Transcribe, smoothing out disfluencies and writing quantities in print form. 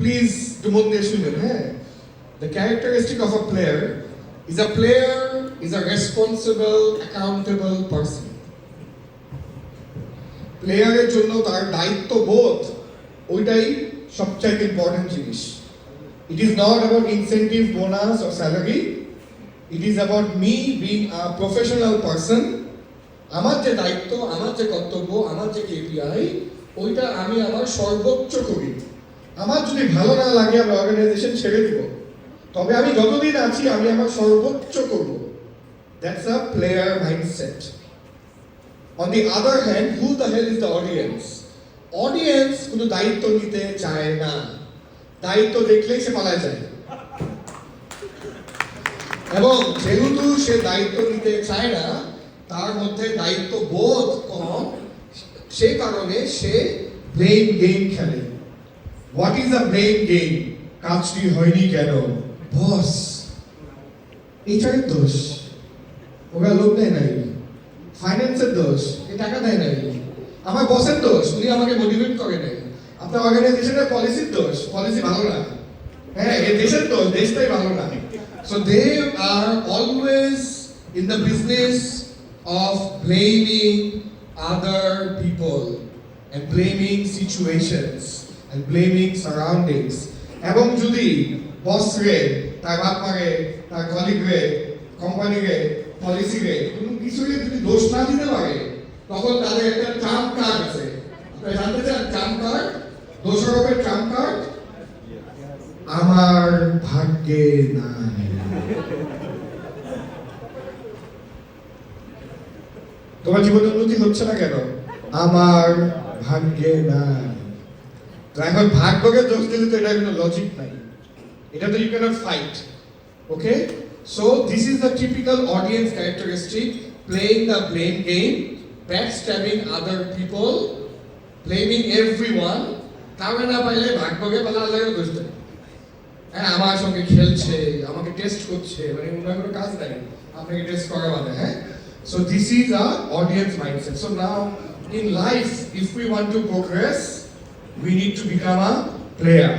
Please একটু মন দিয়ে শুনবেন, হ্যাঁ? The characteristic of a player is a responsible, accountable person. প্লেয়ারের জন্য তার দায়িত্ববোধ ওইটাই সবচেয়ে ইম্পর্টেন্ট জিনিস। It is not about incentive, bonus or salary. It is about me being a professional person. আমার যে দায়িত্ব, আমার যে কর্তব্য, আমার যে KPI, ওইটা আমি আমার সর্বোচ্চ করি। আমার যদি ভালো না লাগে আমি অর্গানাইজেশন ছেড়ে দিব, তবে আমি যতদিন আছি আমি আমার সর্বোচ্চ করব। That's a player mindset. On the other hand, who the hell is the audience? Audience কোনো দায়িত্ব নিতে চায় না, দায়িত্ব দেখলেই সে পালায় যায়। এবং যেহেতু সে দায়িত্ব নিতে চায় না, তার মধ্যে দায়িত্ব বোধ কম, সেই কারণে সে ব্লেম গেম খেলে। What is a blame game? কাজটি হয়নি কেন? বস, এইটার দোষ, ওরা লোক দেয় নাই। ফাইন্যান্সের দোষ, এই টাকা দেয় নাই। আমার বসের দোষ, উনি আমাকে মোটিভেট করে নাই। আপনার অর্গানাইজেশনের পলিসির দোষ, পলিসি ভালো না। হ্যাঁ, এই দেশের দোষ, দেশটাই ভালো না। So they are always in the business of blaming other people and blaming situations and blaming surroundings. এবং যদি বস রে, তার বাপ মারে, তার কলিগ রে, কোম্পানি রে, পলিসি রে, কোনো কিছুকে যদি দোষ না দিতে পারে, তখন তাদের একটা ট্রাম্প কার্ড আছে। আপনারা জানতে চান ট্রাম্প কার্ড? দোষারোপের ট্রাম্প কার্ড আমার ভাগ্যে নাই। তোমার জীবনে উন্নতি হচ্ছে না কেন? আমার ভাগ্যে নাই। তো এখন ভাগ্যকে দোষ দিলে তো এটা কোনো লজিক নাই, এটা তো you can't fight. Okay, so this is the typical audience characteristic, playing the blame game, backstabbing other people, blaming everyone। কারণে না পাইলে ভাগ্যকে বলা আল্লাহর দোষ দেয়। হ্যাঁ, আমার সঙ্গে খেলছে, আমাকে টেস্ট করছে, মানে অন্য কোনো কাজ নাই, আপনাকে টেস্ট করা মানে। হ্যাঁ, so this is our audience mindset. So now in life, if we want to progress, we need to become a player.